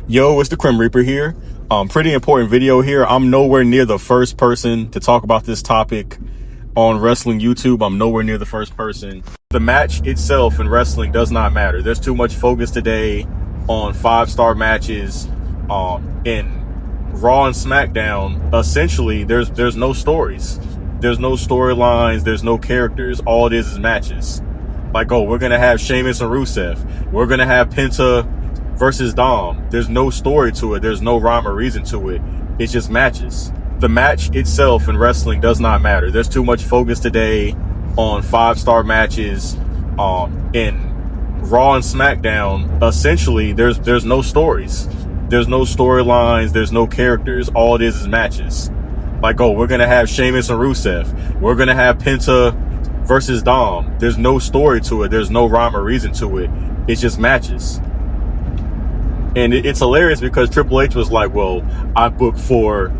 Yo, it's the Crim Reaper here. Pretty important video here. I'm nowhere near the first person to talk about this topic on wrestling YouTube. I'm nowhere near the first person. The match itself in wrestling does not matter. There's too much focus today on 5-star matches. In Raw and SmackDown, essentially, there's no stories. There's no storylines. There's no characters. All it is matches. Like, oh, we're going to have Sheamus and Rusev. We're going to have Penta versus Dom. There's no story to it. There's no rhyme or reason to it. It's just matches. The match itself in wrestling does not matter. There's too much focus today on 5-star matches. In Raw and SmackDown, essentially, there's no stories. There's no storylines. There's no characters. All it is matches. Like, oh, we're going to have Sheamus and Rusev. We're going to have Penta versus Dom. There's no story to it. There's no rhyme or reason to it. It's just matches. And it's hilarious because Triple H was like, well, I book for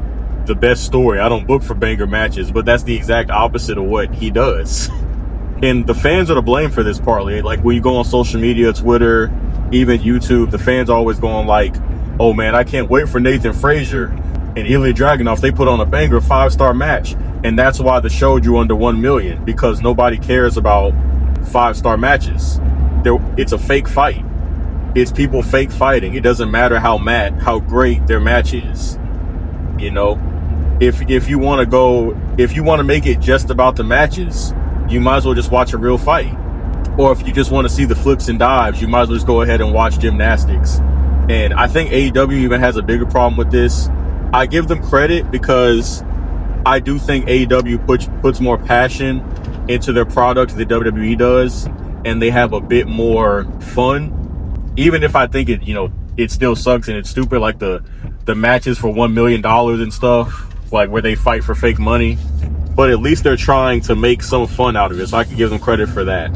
the best story. I don't book for banger matches. But that's the exact opposite of what he does. And the fans are to blame for this partly. Like, when you go on social media, Twitter, even YouTube, the fans are always going like, oh man, I can't wait for Nathan Frazier and Ilya Dragunov. They put on a banger 5-star match. And that's why the show drew under 1 million, because nobody cares about 5-star matches. It's a fake fight. It's people fake fighting. It doesn't matter how great their match is. You know, if you want to make it just about the matches, you might as well just watch a real fight. Or if you just want to see the flips and dives, you might as well just go ahead and watch gymnastics. And I think AEW even has a bigger problem with this. I give them credit because I do think AEW puts more passion into their product than WWE does, and they have a bit more fun. Even if I think it still sucks and it's stupid, like the matches for $1 million and stuff, like where they fight for fake money. But at least they're trying to make some fun out of it, so I can give them credit for that.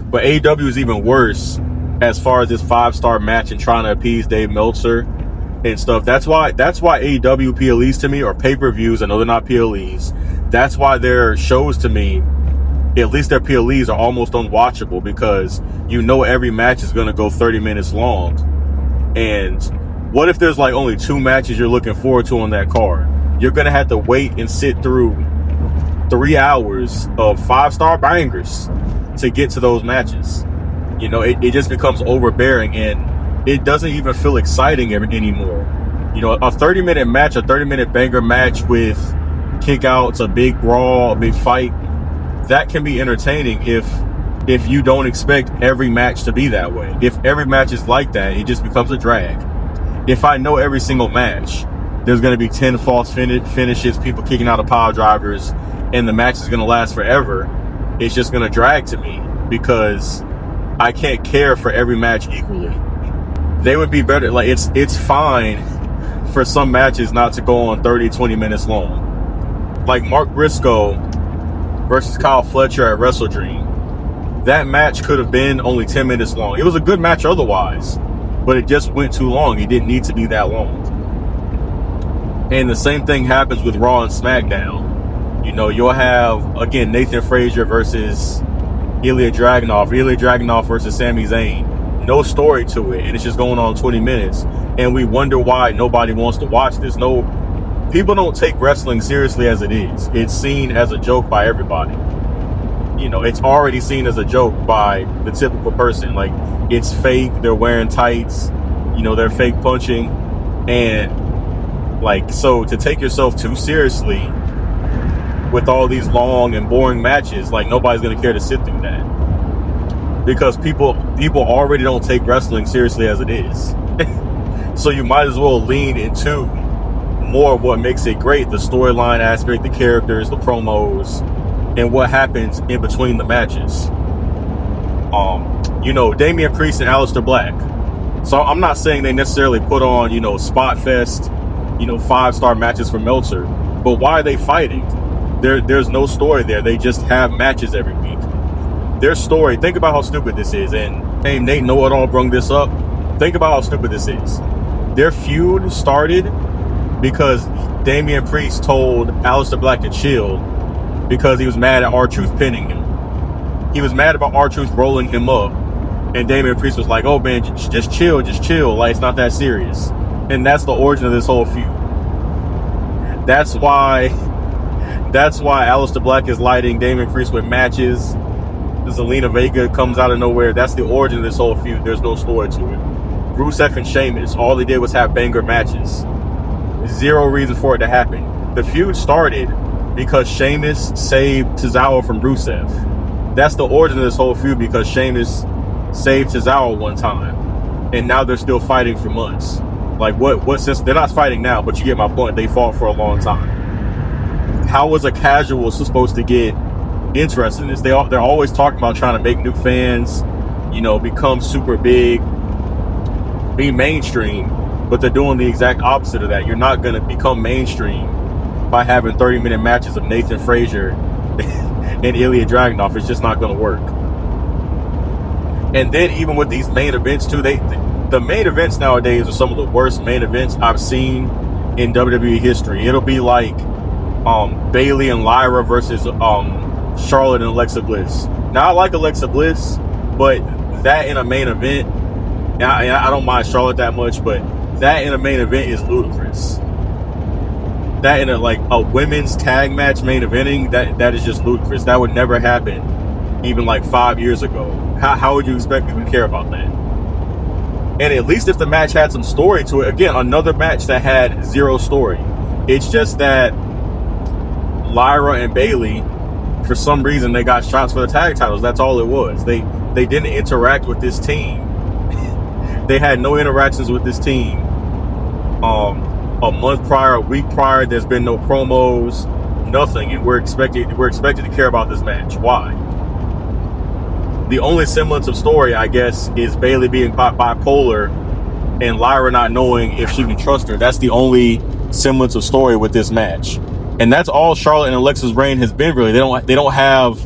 But AEW is even worse as far as this 5-star match and trying to appease Dave Meltzer and stuff. That's why AEW PLEs to me, or pay-per-views, I know they're not PLEs. That's why their shows to me, at least their PLEs, are almost unwatchable, because you know every match is going to go 30 minutes long. And what if there's like only 2 matches you're looking forward to on that card? You're going to have to wait and sit through 3 hours of 5-star bangers to get to those matches. You know, it just becomes overbearing, and it doesn't even feel exciting anymore. You know, a 30-minute match, a 30-minute banger match with kickouts, a big brawl, a big fight, that can be entertaining if you don't expect every match to be that way. If every match is like that, it just becomes a drag. If I know every single match, there's going to be 10 false finishes, people kicking out of pile drivers, and the match is going to last forever, it's just going to drag to me, because I can't care for every match equally. They would be better. Like, it's fine for some matches not to go on 30-20 minutes long. Like Mark Briscoe versus Kyle Fletcher at Wrestle Dream. That match could have been only 10 minutes long. It was a good match otherwise, but it just went too long. It didn't need to be that long. And the same thing happens with Raw and SmackDown. You know, you'll have, again, Nathan Frazier versus Ilya Dragunov versus Sami Zayn. No story to it, and it's just going on 20 minutes. And we wonder why nobody wants to watch this. People don't take wrestling seriously as it is. It's seen as a joke by everybody. You know, it's already seen as a joke by the typical person. Like, it's fake, they're wearing tights, you know, they're fake punching. And, like, so to take yourself too seriously with all these long and boring matches, like, nobody's going to care to sit through that. Because people already don't take wrestling seriously as it is. So you might as well lean into more of what makes it great, the storyline aspect, the characters, the promos, and what happens in between the matches. You know, Damian Priest and Aleister Black. So I'm not saying they necessarily put on, you know, spot fest, you know, 5-star matches for Meltzer, but why are they fighting? There's no story there. They just have matches every week. Their story, think about how stupid this is, and hey, Nate Know-It-All brung this up. Think about how stupid this is. Their feud started because Damian Priest told Aleister Black to chill because he was mad at R-Truth pinning him. He was mad about R-Truth rolling him up, And Damian Priest was like, oh man, just chill, like it's not that serious. And that's the origin of this whole feud. That's why Aleister Black is lighting Damian Priest with matches. Zelina Vega comes out of nowhere. That's the origin of this whole feud. There's no story to it. Rusev and Sheamus, all they did was have banger matches. Zero reason for it to happen. The feud started because Sheamus saved Tozawa from Rusev. That's the origin of this whole feud, because Sheamus saved Tozawa one time, and now they're still fighting for months. Like what sense? They're not fighting now, but you get my point. They fought for a long time. How was a casual supposed to get interested in this? They're always talking about trying to make new fans, become super big, be mainstream, but they're doing the exact opposite of that. You're not going to become mainstream by having 30-minute matches of Nathan Frazier and Ilya Dragunov. It's just not going to work. And then even with these main events too, the main events nowadays are some of the worst main events I've seen in WWE history. It'll be like Bayley and Lyra versus Charlotte and Alexa Bliss. Now I like Alexa Bliss, but that in a main event, I don't mind Charlotte that much, but that in a main event is ludicrous. That in a women's tag match main eventing, that is just ludicrous. That would never happen even like 5 years ago. How would you expect people to care about that? And at least if the match had some story to it, again, another match that had zero story. It's just that Lyra and Bayley, for some reason, they got shots for the tag titles. That's all it was. They didn't interact with this team. They had no interactions with this team. A month prior, a week prior, there's been no promos, nothing, and we're expected to care about this match. Why? The only semblance of story, I guess, is Bayley being bipolar and Lyra not knowing if she can trust her. That's the only semblance of story with this match. And that's all Charlotte and Alexa's reign has been, really. They don't have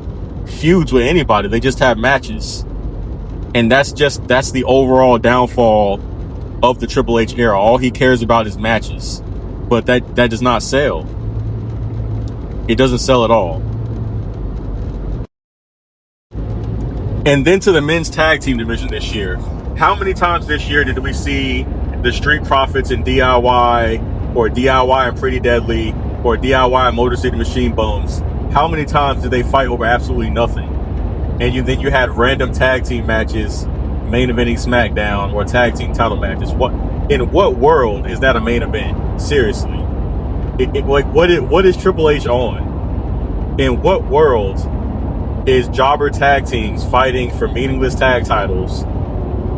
feuds with anybody. They just have matches. And that's the overall downfall of the Triple H era. All he cares about is matches. But that does not sell. It doesn't sell at all. And then to the men's tag team division this year. How many times this year did we see the Street Profits and DIY, or DIY and Pretty Deadly, or DIY and Motor City Machine Bones? How many times did they fight over absolutely nothing? And then you had random tag team matches, main eventing SmackDown, or tag team title matches. In what world is that a main event? Seriously. What is Triple H on? In what world is jobber tag teams fighting for meaningless tag titles?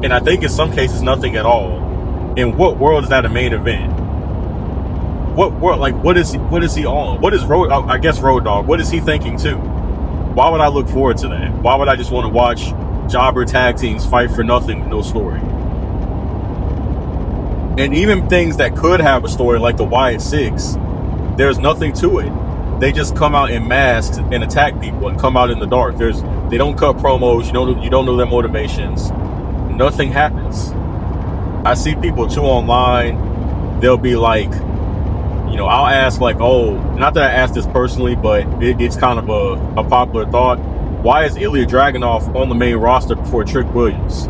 And I think in some cases nothing at all. In what world is that a main event? What world? What is he on? What is Road Dogg? What is he thinking too? Why would I look forward to that? Why would I just want to watch jobber tag teams fight for nothing with no story? And even things that could have a story, like the Wyatt Six, there's nothing to it. They just come out in masks and attack people and come out in the dark. They don't cut promos. You don't know their motivations. Nothing happens. I see people too online. They'll be like, I'll ask not that I asked this personally, but it's kind of a popular thought. Why is Ilya Dragunov on the main roster before Trick Williams?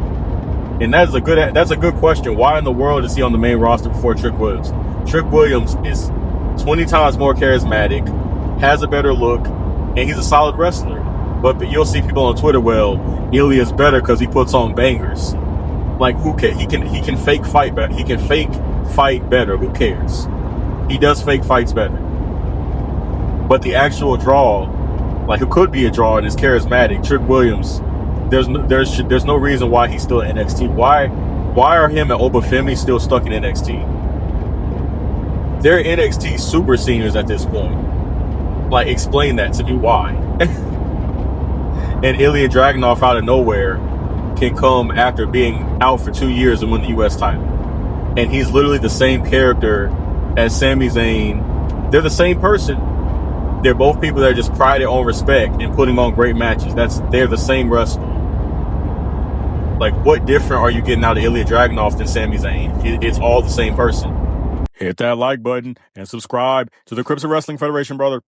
And that's a good question. Why in the world is he on the main roster before Trick Williams? Trick Williams is 20 times more charismatic, has a better look, and he's a solid wrestler. But you'll see people on Twitter, Ilya's better because he puts on bangers. Like, who cares? He can fake fight better. He can fake fight better. Who cares? He does fake fights better. But the actual draw, who could be a draw and is charismatic, Trick Williams, there's no reason why he's still in NXT. Why are him and Obafemi still stuck in NXT? They're NXT super seniors at this point. Explain that to me. Why? And Ilya Dragunov out of nowhere can come after being out for 2 years and win the US title. And he's literally the same character as Sami Zayn. They're the same person. They're both people that just pride their own respect and putting on great matches. They're the same wrestler. What different are you getting out of Ilya Dragunov than Sami Zayn? It's all the same person. Hit that like button and subscribe to the Crips of Wrestling Federation, brother.